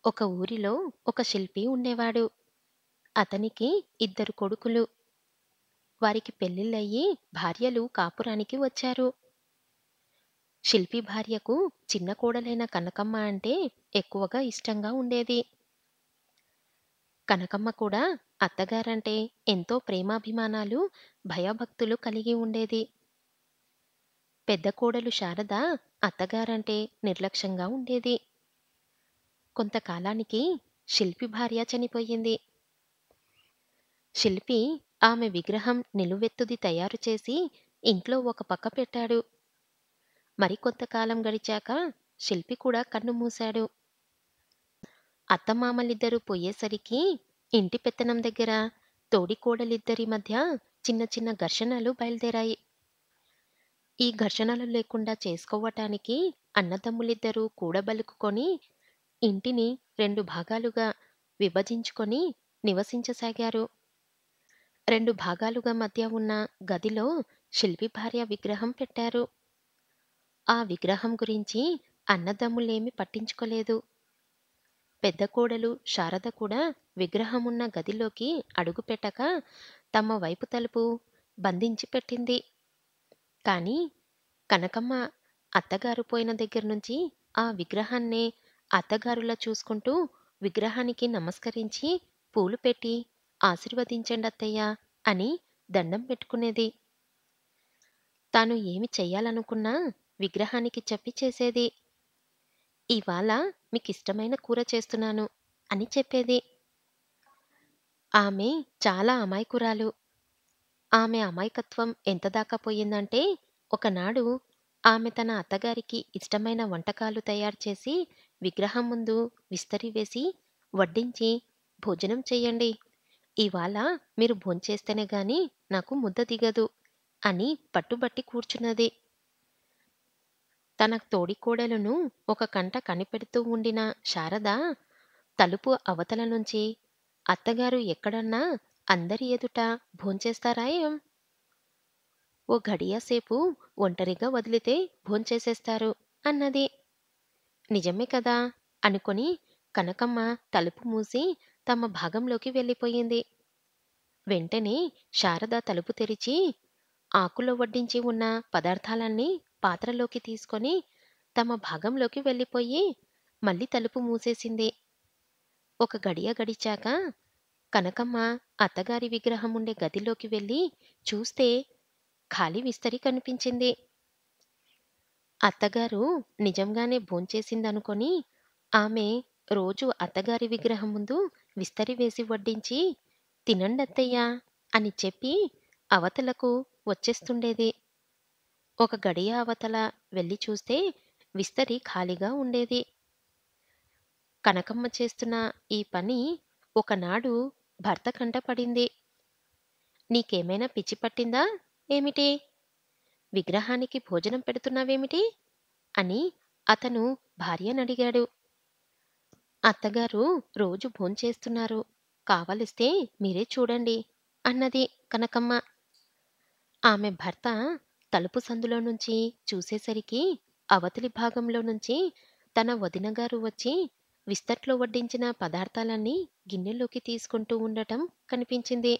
ఒక ఊరిలో ఒక శిల్పి ఉండేవాడు. అతనికి ఇద్దరు కొడుకులు. వారికి పెళ్ళిళ్ళయ్యి భార్యలు కాపురానికి వచ్చారు. శిల్పి భార్యకు చిన్న కోడలైన కనకమ్మ అంటే ఎక్కువగా ఇష్టంగా ఉండేది. కనకమ్మ కూడా అత్తగారంటే ఎంతో ప్రేమాభిమానాలు, భయభక్తులు కలిగి ఉండేది. పెద్ద కోడలు శారద అత్తగారంటే నిర్లక్ష్యంగా ఉండేది. కొంతకాలానికి శిల్పి భార్య చనిపోయింది. శిల్పి ఆమె విగ్రహం నిలువెత్తుది తయారు చేసి ఇంట్లో ఒక పక్క పెట్టాడు. మరికొంతకాలం గడిచాక శిల్పి కూడా కన్ను మూశాడు. అత్తమామలిద్దరూ పోయేసరికి ఇంటి పెత్తనం దగ్గర తోడికోడలిద్దరి మధ్య చిన్న చిన్న ఘర్షణలు బయలుదేరాయి. ఈ ఘర్షణలు లేకుండా చేసుకోవటానికి అన్నదమ్ములిద్దరూ కూడబలుకుకొని ఇంటిని రెండు భాగాలుగా విభజించుకొని నివసించసాగారు. రెండు భాగాలుగా మధ్య ఉన్న గదిలో శిల్పి భార్య విగ్రహం పెట్టారు. ఆ విగ్రహం గురించి అన్నదమ్ములేమి పట్టించుకోలేదు. పెద్ద కోడలు శారద కూడా విగ్రహమున్న గదిలోకి అడుగుపెట్టక తమ వైపు తలుపు బంధించి పెట్టింది. కాని కనకమ్మ అత్తగారు పోయిన దగ్గర్నుంచి ఆ విగ్రహాన్నే అత్తగారులా చూసుకుంటూ విగ్రహానికి నమస్కరించి పూలు పెట్టి ఆశీర్వదించండత్తయ్యా అని దండం పెట్టుకునేది. తాను ఏమి చెయ్యాలనుకున్నా విగ్రహానికి చెప్పి చేసేది. ఇవాళ మీకిష్టమైన కూర చేస్తున్నాను అని చెప్పేది. ఆమె చాలా అమాయకురాలు. ఆమె అమాయకత్వం ఎంతదాకా పోయిందంటే ఒకనాడు ఆమె తన అత్తగారికి ఇష్టమైన వంటకాలు తయారు చేసి విగ్రహం ముందు విస్తరి వేసి వడ్డించి భోజనం చెయ్యండి. ఇవాళ మీరు భోంచేస్తేనే గాని నాకు ముద్ద దిగదు అని పట్టుబట్టి కూర్చున్నది. తన తోడికోడలును ఒక కంట కనిపెడుతూ ఉండిన శారద తలుపు అవతల నుంచి అత్తగారు ఎక్కడన్నా అందరి ఎదుట భోంచేస్తారా ఏం? ఓ ఘడియసేపు ఒంటరిగా వదిలితే భోంచేసేస్తారు అన్నది. నిజమే కదా అనుకొని కనకమ్మ తలుపు మూసి తమ భాగంలోకి వెళ్ళిపోయింది. వెంటనే శారద తలుపు తెరిచి ఆకులో వడ్డించి ఉన్న పదార్థాలన్నీ పాత్రలోకి తీసుకొని తమ భాగంలోకి వెళ్ళిపోయి మళ్ళీ తలుపు మూసేసింది. ఒక గడియ గడిచాక కనకమ్మ అత్తగారి విగ్రహం ఉండే గదిలోకి వెళ్ళి చూస్తే ఖాళీ విస్తరి కనిపించింది. అత్తగారు నిజంగానే భోంచేసిందనుకొని ఆమె రోజు అత్తగారి విగ్రహం ముందు విస్తరి వేసి వడ్డించి తినండత్తయ్యా అని చెప్పి అవతలకు వచ్చేస్తుండేది. ఒక గడియ అవతల వెళ్ళి చూస్తే విస్తరి ఖాళీగా ఉండేది. కనకమ్మ చేస్తున్న ఈ పని ఒకనాడు భర్త కంట పడింది. నీకేమైనా పిచ్చి పట్టిందా ఏమిటి? విగ్రహానికి భోజనం పెడుతున్నావేమిటి? అని అతను భార్యనడిగాడు. అత్తగారు రోజు భోంచేస్తున్నారు. కావలిస్తే మీరే చూడండి అన్నది కనకమ్మ. ఆమె భర్త తలుపు సందులో నుంచి చూసేసరికి అవతలి భాగంలో నుంచి తన వదినగారు వచ్చి విస్తట్లో వడ్డించిన పదార్థాలన్నీ గిన్నెలోకి తీసుకుంటూ ఉండటం కనిపించింది.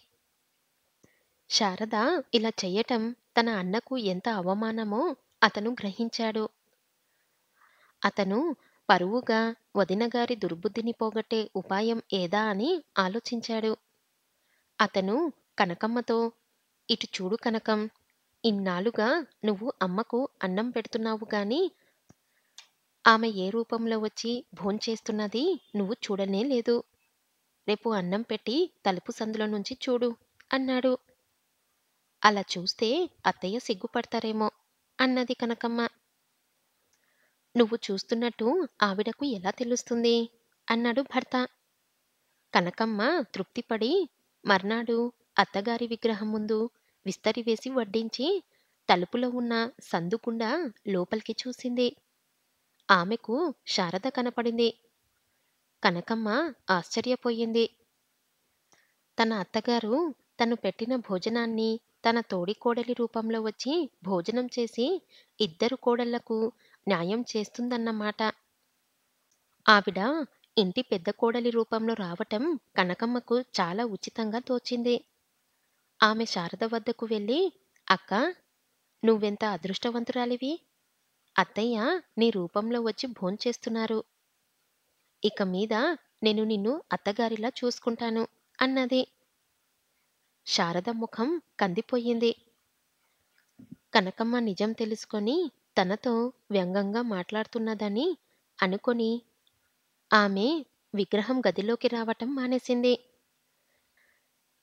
శారద ఇలా చెయ్యటం తన అన్నకు ఎంత అవమానమో అతను గ్రహించాడు. అతను పరువుగా వదినగారి దుర్బుద్ధిని పోగొట్టే ఉపాయం ఏదా అని ఆలోచించాడు. అతను కనకమ్మతో, ఇటు చూడు కనకం, ఇన్నాళ్లుగా నువ్వు అమ్మకు అన్నం పెడుతున్నావు గాని ఆమె ఏ రూపంలో వచ్చి భోంచేస్తున్నది నువ్వు చూడనే లేదు. రేపు అన్నం పెట్టి తలుపు సందులో నుంచి చూడు అన్నాడు. అలా చూస్తే అత్తయ్య సిగ్గుపడతారేమో అన్నది కనకమ్మ. నువ్వు చూస్తున్నట్టు ఆవిడకు ఎలా తెలుస్తుంది అన్నాడు భర్త. కనకమ్మ తృప్తిపడి మర్నాడు అత్తగారి విగ్రహం ముందు విస్తరి వేసి వడ్డించి తలుపులో ఉన్న సందుగుండా లోపలికి చూసింది. ఆమెకు శారద కనపడింది. కనకమ్మ ఆశ్చర్యపోయింది. తన అత్తగారు తను పెట్టిన భోజనాన్ని తన తోడికోడలి రూపంలో వచ్చి భోజనం చేసి ఇద్దరు కోడళ్లకు న్యాయం చేస్తుందన్నమాట. ఆవిడ ఇంటి పెద్ద కోడలి రూపంలో రావటం కనకమ్మకు చాలా ఉచితంగా తోచింది. ఆమె శారద వద్దకు వెళ్ళి, అక్కా, నువ్వెంత అదృష్టవంతురాలివి! అత్తయ్య నీ రూపంలో వచ్చి భోంచేస్తున్నారు. ఇక మీద నేను నిన్ను అత్తగారిలా చూసుకుంటాను అన్నది. శారద ముఖం కందిపోయింది. కనకమ్మ నిజం తెలుసుకొని తనతో వ్యంగ్యంగా మాట్లాడుతున్నదని అనుకొని ఆమె విగ్రహం గదిలోకి రావటం మానేసింది.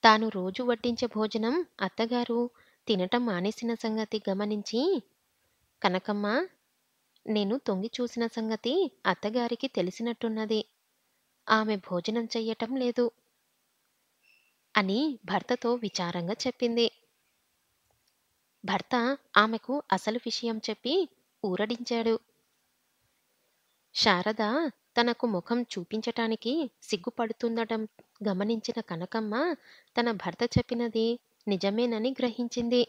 తాను రోజు వడ్డించే భోజనం అత్తగారు తినటం మానేసిన సంగతి గమనించి, కనకమ్మ, నేను తొంగి చూసిన సంగతి అత్తగారికి తెలిసినట్టున్నది. ఆమె భోజనం చెయ్యటం లేదు అని భర్తతో విచారంగా చెప్పింది. భర్త ఆమెకు అసలు విషయం చెప్పి ఊరడించాడు. శారద తనకు ముఖం చూపించటానికి సిగ్గుపడుతుండటం గమనించిన కనకమ్మ తన భర్త చెప్పినది నిజమేనని గ్రహించింది.